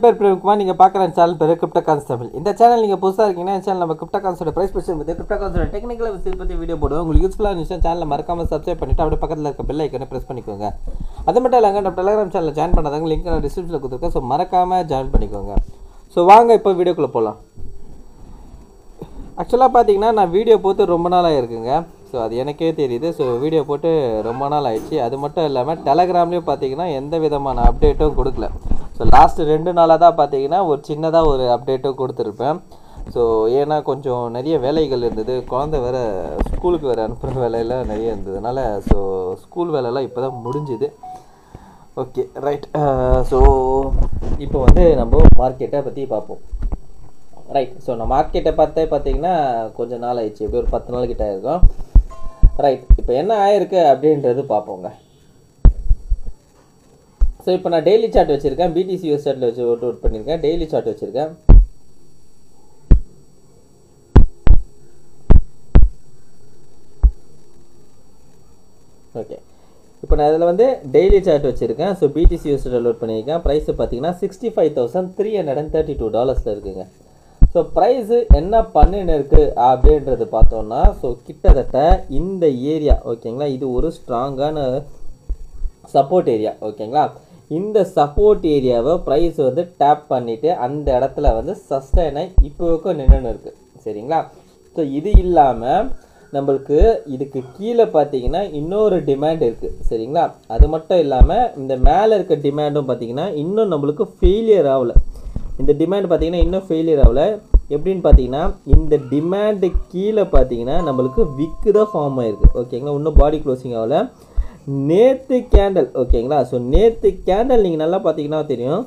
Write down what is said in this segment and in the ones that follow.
பேர் பிரேம்குமார். நீங்கள் பார்க்குற சேனல் பேர் கிரிப்டோ கான்ஸ்டபிள். இந்த சேனல் நீங்கள் புதுசாக இருக்கீங்கன்னா சேனல் நம்ம கிரிப்டோ கான்ஸோட ப்ரைஸ் பற்றி கிரிப்டோ கான்ஸோட டெக்னிக்கல் விஷயம் பற்றி வீடியோ போடுவோம். உங்களுக்கு யூஸ்ஃபுல்லாக இருந்துச்சுன்னா சேனலில் மறக்காமல் சப்ஸ்கிரைப் பண்ணிவிட்டு அப்படியே பக்கத்தில் இருக்க பெல் ஐக்கனை ப்ரெஸ் பண்ணிக்கோங்க. அது மட்டும் இல்லைங்க, நம்ம டெலிகிராம் சேனலில் ஜாயின் பண்ணாதவங்க லிங்க் நான் டிஸ்கிரிப்ஷனில் கொடுத்துருக்கேன். ஸோ மறக்காமல் ஜாயின் பண்ணிக்கோங்க. ஸோ வாங்க இப்போ வீடியோக்குள்ளே போகலாம். ஆக்சுவலாக பார்த்தீங்கன்னா நான் வீடியோ போட்டு ரொம்ப நாள் ஆகிருக்குங்க. ஸோ அது எனக்கே தெரியுது. ஸோ வீடியோ போட்டு ரொம்ப நாள் ஆயிடுச்சு. அது மட்டும் இல்லாமல் டெலகிராம்லேயும் பார்த்தீங்கன்னா எந்த விதமான அப்டேட்டும் கொடுக்கல. ஸோ லாஸ்ட்டு 2 நாளாக தான் பார்த்தீங்கன்னா ஒரு சின்னதாக ஒரு அப்டேட்டும் கொடுத்துருப்பேன். ஸோ ஏன்னா கொஞ்சம் நிறைய வேலைகள் இருந்தது. குழந்தை வேறு ஸ்கூலுக்கு வேறு அனுப்புகிற வேலையெல்லாம் நிறைய இருந்ததுனால ஸோ ஸ்கூல் வேலையெல்லாம் இப்போ தான் முடிஞ்சுது. Okay right. ஸோ இப்போ வந்து நம்ம மார்க்கெட்டை பற்றி பார்ப்போம். ரைட். ஸோ நான் மார்க்கெட்டை பார்த்தீங்கன்னா கொஞ்சம் நாள் ஆயிடுச்சு. எப்படி ஒரு 10 நாள் கிட்ட இருக்கும். ரைட். இப்போ என்ன ஆயிருக்கு அப்படின்றது பார்ப்போங்க. ஸோ இப்போ நான் டெய்லி சார்ட் வச்சுருக்கேன். பிடிசி யூஎஸ் சார்ட்டில் வச்சு அவுட் பண்ணியிருக்கேன். டெய்லி சார்ட் வச்சுருக்கேன். ஓகே. இப்போ நான் இதில் வந்து டெய்லி சார்ட் வச்சுருக்கேன். ஸோ பிடிசி யூஎஸ் டவுன்லோட் பண்ணியிருக்கேன். ப்ரைஸு பார்த்தீங்கன்னா $65,332 இருக்குங்க. ஸோ ப்ரைஸு என்ன பண்ணின்னு இருக்குது அப்படின்றது பார்த்தோன்னா ஸோ கிட்டத்தட்ட இந்த ஏரியா ஓகேங்களா, இது ஒரு ஸ்ட்ராங்கான சப்போர்ட் ஏரியா ஓகேங்களா. இந்த சப்போர்ட் ஏரியாவை ப்ரைஸ் வந்து டேப் பண்ணிவிட்டு அந்த இடத்துல வந்து சஸ்டைனை இப்போவுக்கும் நின்றுன்னு இருக்குது சரிங்களா. ஸோ இது இல்லாமல் நம்மளுக்கு இதுக்கு கீழே பார்த்தீங்கன்னா இன்னொரு டிமாண்ட் இருக்குது சரிங்களா. அது மட்டும் இல்லாமல் இந்த மேலே இருக்க டிமாண்டும் பார்த்தீங்கன்னா இன்னும் நம்மளுக்கு ஃபெயிலியர் ஆகலை. இந்த டிமாண்ட் பார்த்தீங்கன்னா இன்னும் ஃபெயிலியர் ஆகலை. எப்படின்னு பார்த்தீங்கன்னா இந்த டிமாண்டு கீழே பார்த்தீங்கன்னா நம்மளுக்கு விக்கு தான் ஃபார்ம் ஆகிருக்கு ஓகேங்களா. இன்னும் பாடி க்ளோசிங் ஆகலை. நேற்று கேண்டல் ஓகேங்களா. ஸோ நேற்று கேண்டல் நீங்கள் நல்லா பார்த்தீங்கன்னா தெரியும்,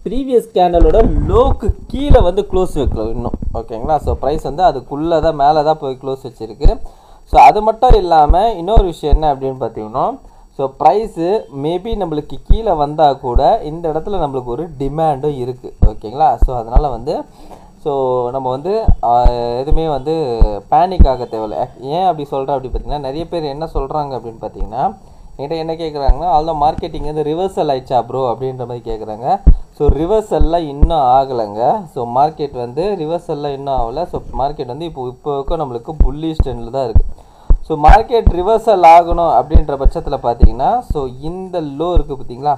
ப்ரீவியஸ் கேண்டலோட லோக்கு கீழே வந்து க்ளோஸ் வைக்கல இன்னும் ஓகேங்களா. ஸோ ப்ரைஸ் வந்து அதுக்குள்ளே தான் மேலே தான் போய் க்ளோஸ் வச்சுருக்கு. ஸோ அது மட்டும் இல்லாமல் இன்னொரு விஷயம் என்ன அப்படின்னு பார்த்தீங்கன்னா ஸோ ப்ரைஸு மேபி நம்மளுக்கு கீழே வந்தால் கூட இந்த இடத்துல நம்மளுக்கு ஒரு டிமாண்டும் இருக்குது ஓகேங்களா. ஸோ அதனால் வந்து ஸோ நம்ம வந்து எதுவுமே வந்து பேனிக் ஆக தேவையில்லை. ஏன் அப்படி சொல்கிறேன் அப்படி பார்த்தீங்கன்னா நிறைய பேர் என்ன சொல்கிறாங்க அப்படின்னு பார்த்தீங்கன்னா என்கிட்ட என்ன கேட்குறாங்கன்னா ஆல்தோ மார்க்கெட்டிங் வந்து ரிவர்சல் ஆயிடுச்சா ப்ரோ அப்படின்ற மாதிரி கேட்குறாங்க. ஸோ ரிவர்சல்லாம் இன்னும் ஆகலைங்க. ஸோ மார்க்கெட் வந்து ரிவர்சல்லாம் இன்னும் ஆகலை. ஸோ மார்க்கெட் வந்து இப்போவுக்கும் நம்மளுக்கு புல்லிஷ் ட்ரெண்டில் தான் இருக்குது. ஸோ மார்க்கெட் ரிவர்சல் ஆகணும் அப்படின்ற பட்சத்தில் பார்த்தீங்கன்னா ஸோ இந்த லோ இருக்குது பார்த்தீங்களா.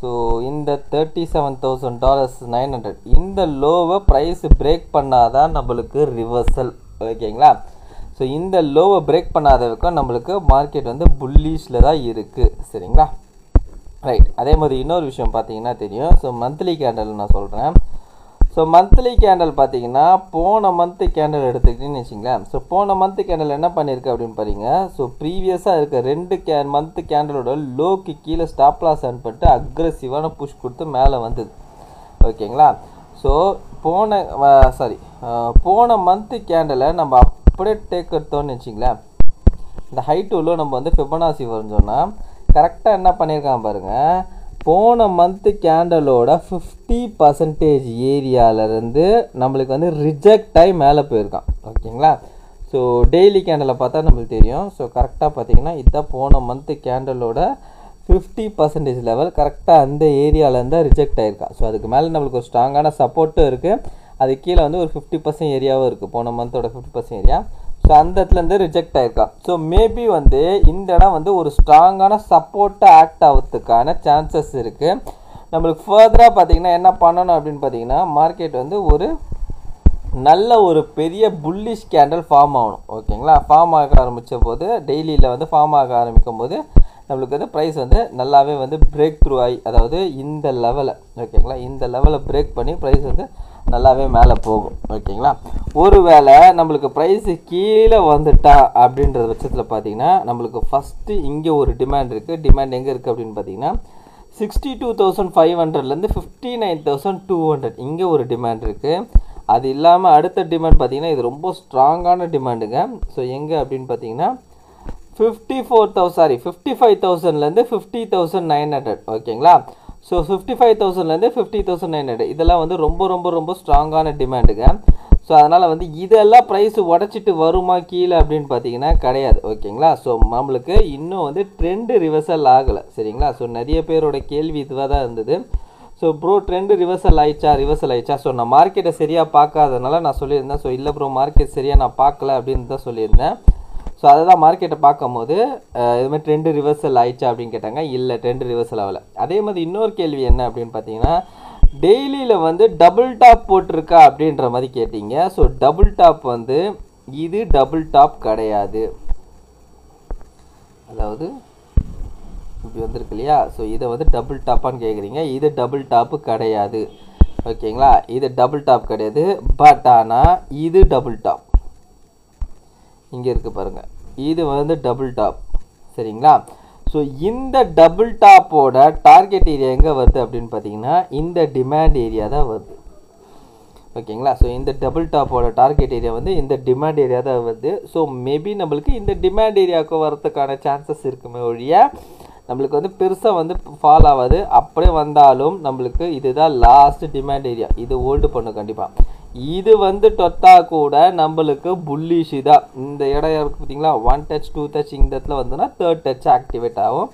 ஸோ இந்த $37,900 இந்த லோவை ப்ரைஸ் பிரேக் பண்ணாதான் நம்மளுக்கு ரிவர்சல் ஓகேங்களா. ஸோ இந்த லோவை பிரேக் பண்ணாதவரைக்கும் நம்மளுக்கு மார்க்கெட் வந்து புல்லிஷில் தான் இருக்குது சரிங்களா. ரைட். அதே மாதிரி இன்னொரு விஷயம் பார்த்தீங்கன்னா தெரியும். ஸோ மந்த்லி கேண்டல் நான் சொல்கிறேன். ஸோ மந்த்லி கேண்டல் பார்த்தீங்கன்னா போன மந்த்து கேண்டல் எடுத்துக்கிட்டீங்கன்னு வச்சிங்களேன். ஸோ போன மந்த்து கேண்டல் என்ன பண்ணியிருக்கு அப்படின்னு பாருங்க. ஸோ ப்ரீவியஸாக இருக்க 2 மந்த்து கேண்டலோட லோக்கு கீழே ஸ்டாப் லாஸ் ஆன் பண்ணிட்டு அக்ரெசிவான புஷ் கொடுத்து மேலே வந்தது ஓகேங்களா. ஸோ போன மந்த்து கேண்டலை நம்ம அப்படியே டேக் எடுத்தோன்னு வச்சிங்களேன். இந்த ஹை டூலோ நம்ம வந்து ஃபிபனாசி வரைஞ்சோன்னா கரெக்டாக என்ன பண்ணியிருக்கான் பாருங்கள். போன மந்த்து கேண்டலோட 50% ஏரியாவிலேருந்து நம்மளுக்கு வந்து ரிஜெக்ட் ஆகி மேலே போயிருக்கான் ஓகேங்களா. ஸோ டெய்லி கேண்டலை பார்த்தா நம்மளுக்கு தெரியும். ஸோ கரெக்டாக பார்த்தீங்கன்னா இதுதான் போன மந்த்து கேண்டலோட 50% லெவல் கரெக்டாக அந்த ஏரியாவிலேருந்து ரிஜெக்ட் ஆகிருக்கான். ஸோ அதுக்கு மேலே நம்மளுக்கு ஒரு ஸ்ட்ராங்கான சப்போர்ட்டும் இருக்குது. அது கீழே வந்து ஒரு 50% ஏரியாவும் இருக்குது. போன மந்தோட 50% ஏரியா. ஸோ அந்த இடத்துலேருந்து ரிஜெக்ட் ஆகிருக்கான். ஸோ மேபி வந்து இந்த இடம் வந்து ஒரு ஸ்ட்ராங்கான சப்போர்ட்டாக ஆக்ட் ஆகிறதுக்கான சான்சஸ் இருக்குது. நம்மளுக்கு ஃபர்தராக பார்த்தீங்கன்னா என்ன பண்ணணும் அப்படின்னு பார்த்தீங்கன்னா மார்க்கெட் வந்து ஒரு நல்ல ஒரு பெரிய புல்லிஷ் கேண்டல் ஃபார்ம் ஆகணும் ஓகேங்களா. ஃபார்ம் ஆக ஆரம்பித்த போது டெய்லியில் வந்து ஃபார்ம் ஆக ஆரம்பிக்கும் போது நம்மளுக்கு வந்து ப்ரைஸ் வந்து நல்லாவே வந்து பிரேக் த்ரூ ஆகி அதாவது இந்த லெவலை ஓகேங்களா இந்த லெவலை பிரேக் பண்ணி ப்ரைஸ் வந்து நல்லாவே மேலே போகும் ஓகேங்களா. ஒருவேளை நம்மளுக்கு ப்ரைஸு கீழே வந்துட்டா அப்படின்ற பட்சத்தில் பார்த்தீங்கன்னா நம்மளுக்கு ஃபஸ்ட்டு இங்கே ஒரு டிமாண்ட் இருக்குது. டிமாண்ட் எங்கே இருக்குது அப்படின்னு பார்த்தீங்கன்னா 62,500லேருந்து 59,200 இங்கே ஒரு டிமாண்ட் இருக்குது. அது இல்லாமல் அடுத்த டிமாண்ட் பார்த்தீங்கன்னா இது ரொம்ப ஸ்ட்ராங்கான டிமாண்டுங்க. ஸோ எங்கே அப்படின்னு பார்த்தீங்கன்னா 55,000லேருந்து 50,900 ஓகேங்களா. ஸோ 55,000லேருந்து 50,900 இதெல்லாம் வந்து ரொம்ப ரொம்ப ரொம்ப ஸ்ட்ராங்கான டிமாண்டுங்க. ஸோ அதனால் வந்து இதெல்லாம் ப்ரைஸ் உடச்சிட்டு வருமா கீழே அப்படின்னு பார்த்தீங்கன்னா கிடையாது ஓகேங்களா. ஸோ நம்மளுக்கு இன்னும் வந்து ட்ரெண்டு ரிவர்சல் ஆகலை சரிங்களா. ஸோ நிறைய பேரோட கேள்வி இதுவாக தான் இருந்தது. ஸோ ப்ரோ ட்ரெண்டு ரிவர்சல் ஆயிடுச்சா. ஸோ நான் மார்க்கெட்டை சரியாக பார்க்காதனால நான் சொல்லியிருந்தேன். ஸோ இல்லை ப்ரோ மார்க்கெட் சரியாக நான் பார்க்கல அப்படின்னு தான் சொல்லியிருந்தேன். ஸோ அதை தான் மார்க்கெட்டை பார்க்கும்போது இதுமாதிரி ட்ரெண்டு ரிவர்சல் ஆயிடுச்சா அப்படின்னு கேட்டாங்க. இல்லை ட்ரெண்டு ரிவர்சல் ஆகலை. அதே மாதிரி இன்னொரு கேள்வி என்ன அப்படின்னு பார்த்தீங்கன்னா, டெய்லியில் வந்து டபுள் டாப் போட்டிருக்கா அப்படின்ற மாதிரி கேட்டிங்க. ஸோ டபுள் டாப் வந்து இது டபுள் டாப் கிடையாது. அதாவது இப்படி வந்திருக்கு இல்லையா. ஸோ இதை வந்து டபுள் டாப்பான்னு கேட்குறீங்க. இது டபுள் டாப்பு கிடையாது. ஓகேங்களா, இது டபுள் டாப் கிடையாது. பட் ஆனால் இது டபுள் டாப் இங்கே இருக்குது பாருங்கள். இது வந்து டபுள் டாப். சரிங்களா. ஸோ இந்த டபுள் டாப்போட டார்கெட் ஏரியா எங்கே வருது அப்படின்னு பார்த்தீங்கன்னா இந்த டிமாண்ட் ஏரியா தான் வருது. ஓகேங்களா. ஸோ இந்த டபுள் டாப்போட டார்கெட் ஏரியா வந்து இந்த டிமாண்ட் ஏரியா தான் வருது. ஸோ மேபி நம்மளுக்கு இந்த டிமாண்ட் ஏரியாவுக்கு வரதுக்கான சான்சஸ் இருக்குமே ஒழிய நம்மளுக்கு வந்து பெருசாக வந்து ஃபால் ஆகாது. அப்படியே வந்தாலும் நம்மளுக்கு இதுதான் லாஸ்ட் டிமாண்ட் ஏரியா. இது ஹோல்டு பண்ணும் கண்டிப்பாக. இது வந்து தொட்டா கூட நம்மளுக்கு புல்லிஷ் தான். இந்த இடம் இருக்குது பார்த்தீங்களா, 1 டச் 2 டச் இந்த இடத்துல வந்துன்னா 3rd டச் ஆக்டிவேட் ஆகும்.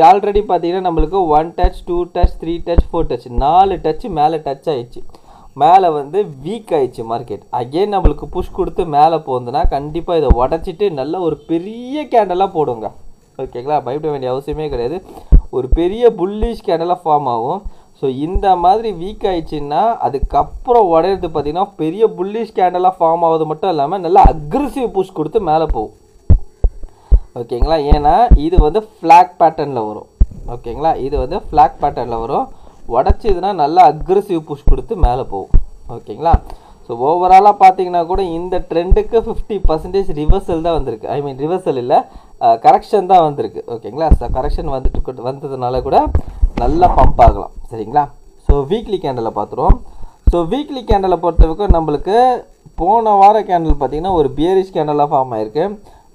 ஆல்ரெடி பார்த்தீங்கன்னா நம்மளுக்கு 1 touch 2 touch 3 touch 4 touch 4 touch மேலே டச் ஆயிடுச்சு. மேலே வந்து வீக் ஆயிடுச்சு மார்க்கெட். அகெயின் நம்மளுக்கு புஷ் கொடுத்து மேலே போகுதுன்னா கண்டிப்பாக இதை உடச்சிட்டு நல்ல ஒரு பெரிய கேண்டலாக போடுங்க. ஓகேங்களா, பயப்பட வேண்டிய அவசியமே கிடையாது. ஒரு பெரிய புல்லிஷ் கேண்டலாக ஃபார்ம் ஆகும். ஸோ இந்த மாதிரி வீக் ஆயிடுச்சுன்னா அதுக்கப்புறம் உடையிறது பார்த்தீங்கன்னா பெரிய புல்லிஷ் கேண்டலாக ஃபார்ம் ஆகுது மட்டும் இல்லாமல் நல்லா அக்ரெசிவ் புஷ் கொடுத்து மேலே போகும். ஓகேங்களா, ஏன்னா இது வந்து ஃப்ளாக் பேட்டர்னில் வரும். ஓகேங்களா, இது வந்து ஃப்ளாக் பேட்டர்னில் வரும். உடச்சிதுன்னா நல்லா அக்ரெசிவ் புஷ் கொடுத்து மேலே போகும். ஓகேங்களா. ஸோ ஓவராலாக பார்த்தீங்கன்னா கூட இந்த ட்ரெண்டுக்கு 50% ரிவர்சல் தான் வந்திருக்கு. ஐ மீன் ரிவர்சல் இல்லை, கரெக்ஷன் தான் வந்திருக்கு. ஓகேங்களா. ஸோ கரெக்ஷன் வந்ததுனால கூட நல்லா பம்ப் ஆகலாம். சரிங்களா. ஸோ வீக்லி கேண்டலை பார்த்துருவோம். ஸோ வீக்லி கேண்டலை பொறுத்தவரைக்கும் நம்மளுக்கு போன வார கேண்டல் பார்த்திங்கன்னா ஒரு பியரிஷ் கேண்டலாக ஃபார்ம் ஆகிருக்கு.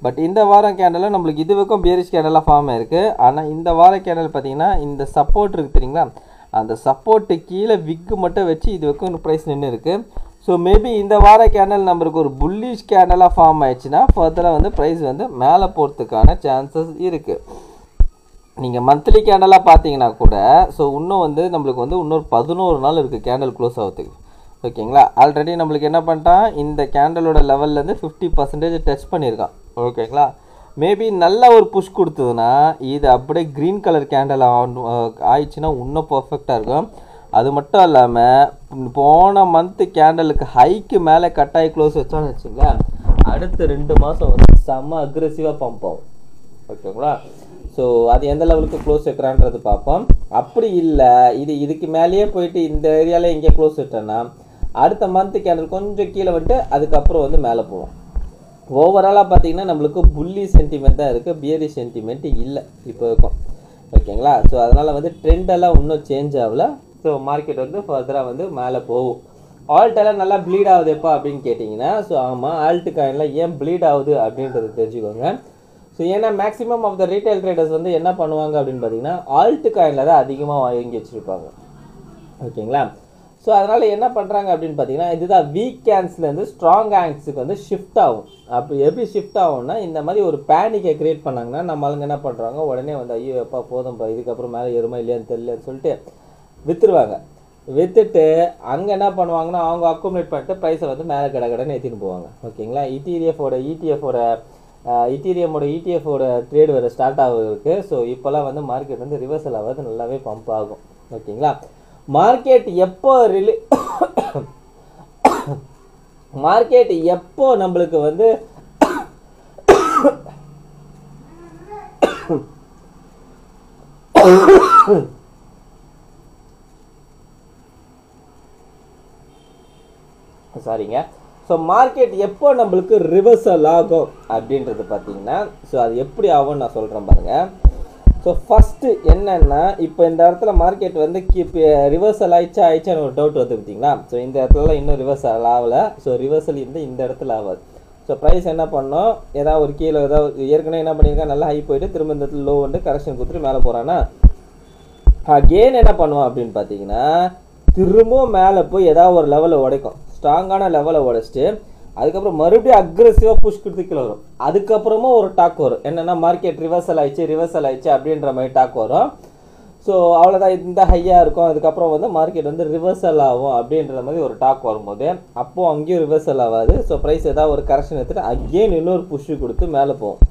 பட் இந்த வாரம் கேண்டலில் நம்மளுக்கு இது வரைக்கும் பியரிஷ் கேண்டலாக ஃபார்ம் ஆகிருக்கு. ஆனால் இந்த வார கேண்டல் பார்த்திங்கன்னா இந்த சப்போர்ட் இருக்குது தெரியுங்களா, அந்த சப்போர்ட்டு கீழே விக்கு மட்டும் வச்சு இது வரைக்கும் ப்ரைஸ் நின்று இருக்குது. ஸோ மேபி இந்த வார கேண்டல் நம்மளுக்கு ஒரு புல்லிஷ் கேண்டலாக ஃபார்ம் ஆயிடுச்சுன்னா ஃபர்தராக வந்து ப்ரைஸ் வந்து மேலே போகிறதுக்கான சான்சஸ் இருக்குது. நீங்கள் மந்த்லி கேண்டலாக பார்த்தீங்கன்னா கூட ஸோ இன்னும் வந்து நம்மளுக்கு வந்து இன்னொரு 11 நாள் இருக்குது கேண்டல் க்ளோஸ் ஆகிறதுக்கு. ஓகேங்களா. ஆல்ரெடி நம்மளுக்கு என்ன பண்ணிட்டான், இந்த கேண்டலோட லெவல்லேருந்து 50% டச் பண்ணியிருக்கான். ஓகேங்களா. மேபி நல்ல ஒரு புஷ் கொடுத்ததுன்னா இது அப்படியே க்ரீன் கலர் கேண்டல் ஆயிடுச்சுன்னா இன்னும் பர்ஃபெக்டாக இருக்கும். அது மட்டும் இல்லாமல் போன மந்த்து கேண்டலுக்கு ஹைக்கு மேலே கட்டாயி க்ளோஸ் வச்சான்னு வச்சுங்களேன், அடுத்த 2 மாதம் வந்து செம்ம அக்ரெசிவாக பம்ப் ஆகும். ஓகேங்களா. ஸோ அது எந்த லெவலுக்கு க்ளோஸ் வைக்கிறான்றது பார்ப்போம். அப்படி இல்லை இதுக்கு மேலேயே போயிட்டு இந்த ஏரியாவில் எங்கேயே க்ளோஸ் விட்டோன்னா அடுத்த மந்த்து கேண்டல் கொஞ்சம் கீழே வந்துட்டு அதுக்கப்புறம் வந்து மேலே போவோம். ஓவராலாக பார்த்தீங்கன்னா நம்மளுக்கு புல்லி சென்டிமெண்ட் தான் இருக்குது, பியரி சென்டிமெண்ட் இல்லை இப்போ இருக்கும். ஓகேங்களா. ஸோ அதனால் வந்து ட்ரெண்டெல்லாம் இன்னும் சேஞ்ச் ஆகல. ஸோ மார்க்கெட் வந்து ஃபர்தராக வந்து மேலே போகும். ஆல்ட்டெல்லாம் நல்லா ப்ளீட் ஆகுது எப்போ அப்படின்னு கேட்டிங்கன்னா, ஸோ ஆமாம் ஆல்ட்டு காயினில் ஏன் ப்ளீட் ஆகுது அப்படின்றது தெரிஞ்சுக்கோங்க. ஸோ ஏன்னா maximum of the retail traders வந்து என்ன பண்ணுவாங்க அப்படின்னு பார்த்தீங்கன்னா ஆல்ட்டு காயினில் தான் அதிகமாக வாங்கி வச்சுருப்பாங்க. ஓகேங்களா. ஸோ அதனால் என்ன பண்ணுறாங்க அப்படின்னு பார்த்தீங்கன்னா இதுதான் வீக் கேன்ஸ்லேருந்து ஸ்ட்ராங் ஹேண்ட்ஸுக்கு வந்து ஷிஃப்ட் ஆகும். அப்போ எப்படி ஷிஃப்ட் ஆகும்னா இந்த மாதிரி ஒரு பேனிக்கை க்ரியேட் பண்ணாங்கன்னா நம்மளுங்க என்ன பண்ணுறாங்க, உடனே வந்து ஐயோ எப்போ போதும்ப்பா இதுக்கப்புறம் மேலே ஏறுமா இல்லையான்னு தெரியலன்னு சொல்லிட்டு விற்றுருவாங்க. விற்றுட்டு அங்கே என்ன பண்ணுவாங்கன்னா அவங்க அக்குமுலேட் பண்ணிட்டு ப்ரைஸை வந்து மேலே கடைன்னு ஏற்றின்னு போவாங்க. ஓகேங்களா. இத்தீரியமோட இடிஎஃபோட ட்ரேட் வேறு ஸ்டார்ட் ஆகுதுருக்கு. ஸோ இப்போல்லாம் வந்து மார்க்கெட் வந்து ரிவர்சல் ஆகாது, நல்லாவே பம்ப் ஆகும். ஓகேங்களா. மார்க்கெட் எப்போ நம்மளுக்கு வந்து சாரிங்க. ஸோ மார்க்கெட் எப்போ நம்மளுக்கு ரிவர்சல் ஆகும் அப்படின்றது பார்த்தீங்கன்னா ஸோ அது எப்படி ஆகும்னு நான் சொல்கிறேன் பாருங்கள். ஸோ ஃபஸ்ட்டு என்னென்னா இப்போ இந்த இடத்துல மார்க்கெட் வந்து ரிவர்சல் ஆயிடுச்சான்னு ஒரு டவுட் வந்து பார்த்தீங்களா. ஸோ இந்த இடத்துலலாம் இன்னும் ரிவர்சல் ஆகலை. ஸோ ரிவர்சல் இந்த இடத்துல ஆகாது. ஸோ ப்ரைஸ் என்ன பண்ணோம், ஏதாவது ஒரு கீழே ஏதாவது ஏற்கனவே என்ன பண்ணியிருக்கா நல்லா ஹை போயிட்டு திரும்ப இந்த இடத்துல லோ வந்து கரெக்ஷன் கொடுத்துட்டு மேலே போகிறான்னா அகெயின் என்ன பண்ணுவோம் அப்படின்னு பார்த்தீங்கன்னா திரும்பவும் மேலே போய் ஏதாவது ஒரு லெவலில் உடைக்கும், ஸ்ட்ராங்கான லெவலை உடைச்சிட்டு அதுக்கப்புறம் மறுபடியும் அக்ரெசிவாக புஷ் கொடுத்து கீழே வரும். அதுக்கப்புறமா ஒரு டாக் வரும், என்னென்னா மார்க்கெட் ரிவர்சல் ஆயிடுச்சு அப்படின்ற மாதிரி டாக் வரும். ஸோ அவ்வளோதான், இந்த ஹையாக இருக்கும், அதுக்கப்புறம் வந்து மார்க்கெட் வந்து ரிவர்சல் ஆகும் அப்படின்ற மாதிரி ஒரு டாக் வரும்போது அப்போது அங்கேயும் ரிவர்சல் ஆகாது. ஸோ ப்ரைஸ் ஏதாவது ஒரு கரெக்ஷன் எடுத்துகிட்டு அகெயின் இன்னொரு புஷ்ஷு கொடுத்து மேலே போகும்.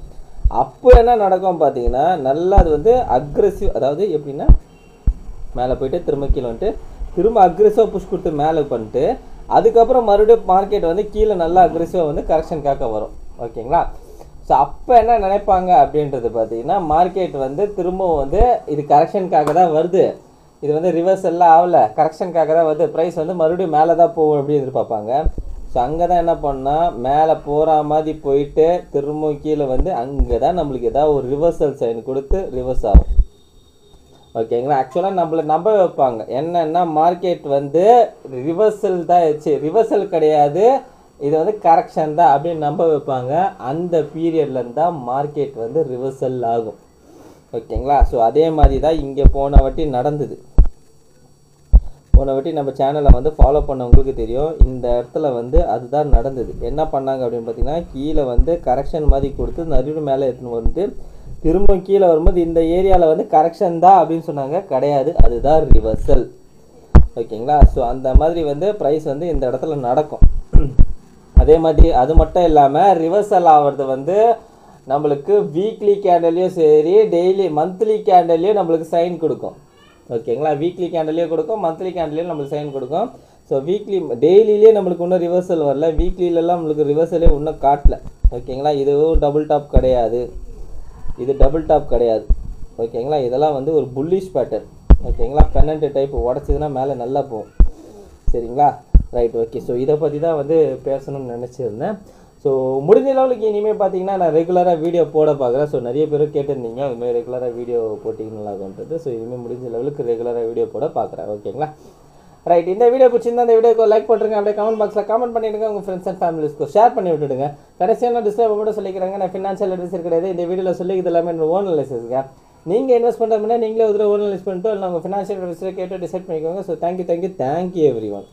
அப்போ என்ன நடக்கும் பார்த்தீங்கன்னா, நல்லா அது வந்து அக்ரெசிவ், அதாவது எப்படின்னா மேலே போயிட்டு திரும்ப கீழே வந்துட்டு திரும்ப அக்ரெசிவாக புஷ் கொடுத்து மேலே பண்ணிட்டு அதுக்கப்புறம் மறுபடியும் மார்க்கெட் வந்து கீழே நல்லா அக்ரெசிவாக வந்து கரெக்ஷனுக்காக வரும். ஓகேங்களா? ஸோ அப்போ என்ன நினைப்பாங்க அப்படின்றது பார்த்தீங்கன்னா, மார்க்கெட் வந்து திரும்பவும் வந்து இது கரெக்ஷனுக்காக தான் வருது, இது வந்து ரிவர்ஸ் எல்லாம் ஆகலை, கரெக்ஷனுக்காக தான் வருது, ப்ரைஸ் வந்து மறுபடியும் மேலே தான் போகும் அப்படின்னு எதிர்பார்ப்பாங்க. ஸோ அங்கே தான் என்ன பண்ணால் மேலே போகிற மாதிரி போயிட்டு திரும்பவும் கீழே வந்து அங்கே தான் நம்மளுக்கு ஏதாவது ஒரு ரிவர்சல் சைன் கொடுத்து ரிவர்ஸ் ஆகும். ஓகேங்களா? ஆக்சுவலாக நம்மளை நம்ப வைப்பாங்க என்னென்னா மார்க்கெட் வந்து ரிவர்சல் தான், ரிவர்சல் கிடையாது, இது வந்து கரெக்ஷன் தான் அப்படின்னு நம்ப வைப்பாங்க. அந்த பீரியட்லேருந்து தான் மார்க்கெட் வந்து ரிவர்சல் ஆகும். ஓகேங்களா? ஸோ அதே மாதிரி தான் இங்கே போன வாட்டி நடந்தது. போன வாட்டி நம்ம சேனலை வந்து ஃபாலோ பண்ணவங்களுக்கு தெரியும், இந்த இடத்துல வந்து அதுதான் நடந்தது. என்ன பண்ணாங்க அப்படின்னு பார்த்தீங்கன்னா, கீழே வந்து கரெக்ஷன் மாதிரி கொடுத்து மறுபடியும் மேலே எடுத்துன்னு வந்து திரும்ப கீழே வரும்போது இந்த ஏரியாவில் வந்து கரெக்ஷன் தான் அப்படின்னு சொன்னாங்க. கிடையாது, அதுதான் ரிவர்சல். ஓகேங்களா? ஸோ அந்த மாதிரி வந்து ப்ரைஸ் வந்து இந்த இடத்துல நடக்கும். அதே மாதிரி அது மட்டும் இல்லாமல் ரிவர்சல் ஆகிறது வந்து நம்மளுக்கு வீக்லி கேண்டல்லையும் சரி டெய்லி மந்த்லி கேண்டல்லையும் நம்மளுக்கு சைன் கொடுக்கும். ஓகேங்களா? வீக்லி கேண்டல்லையும் கொடுக்கும், மந்த்லி கேண்டல்லையும் நம்மளுக்கு சைன் கொடுக்கும். ஸோ வீக்லி டெய்லியிலே நம்மளுக்கு இன்னும் ரிவர்சல் வரல, வீக்லிலலாம் நம்மளுக்கு ரிவர்சலே இன்னும் காட்டல. ஓகேங்களா? இதுவும் டபுள் டாப் கிடையாது, இது டபுள் டாப் கிடையாது. ஓகேங்களா? இதெல்லாம் வந்து ஒரு புல்லிஷ் பேட்டர்ன். ஓகேங்களா? பெனண்ட் டைப் உடச்சிதுன்னா மேலே நல்லா போகும். சரிங்களா? Right, okay. ஸோ இதை பற்றி தான் வந்து பேசணும்னு நினச்சிருந்தேன். ஸோ முடிஞ்ச லெவலுக்கு இனிமேல் பார்த்தீங்கன்னா நான் ரெகுலராக வீடியோ போட பார்க்குறேன். ஸோ நிறைய பேர் கேட்டிருந்தீங்க இதுமாதிரி ரெகுலராக வீடியோ போட்டிங்களாகன்றது. ஸோ இனிமேல் முடிஞ்ச லெவலுக்கு ரெகுலராக வீடியோ போட பார்க்குறேன். ஓகேங்களா? ரைட், இந்த வீடியோ பிடிச்சிருந்தா இந்த வீடியோக்கு லைக் பண்ணுறேங்க, அப்படியே கமெண்ட் பாக்ஸில் கமெண்ட் பண்ணிவிடுங்க, உங்கள் ஃப்ரெண்ட்ஸ் அண்ட் ஃபேமிலிஸ்க்கு ஷேர் பண்ணி விட்டுடுங்க. கடைசியாக நான் டிஸ்கிரைப் கூட சொல்லிக்கிறாங்க, நான் ஃபினான்ஷியல் அட்வைசர் கிடையாது. இந்த வீடியோவில் சொல்லிக்கிறது எல்லாமே என்னோட ஓன் அனலைசிஸ்ங்க. நீங்கள் இன்வெஸ்ட் பண்ணுறதுனா நீங்களே ஒரு ஓன் அனலைஸ் பண்ணிட்டு இல்லை உங்கள் ஃபினான்ஷியல் அட்வைசரை கேட்டு டிசைட் பண்ணிக்கோங்க. So thank you every one.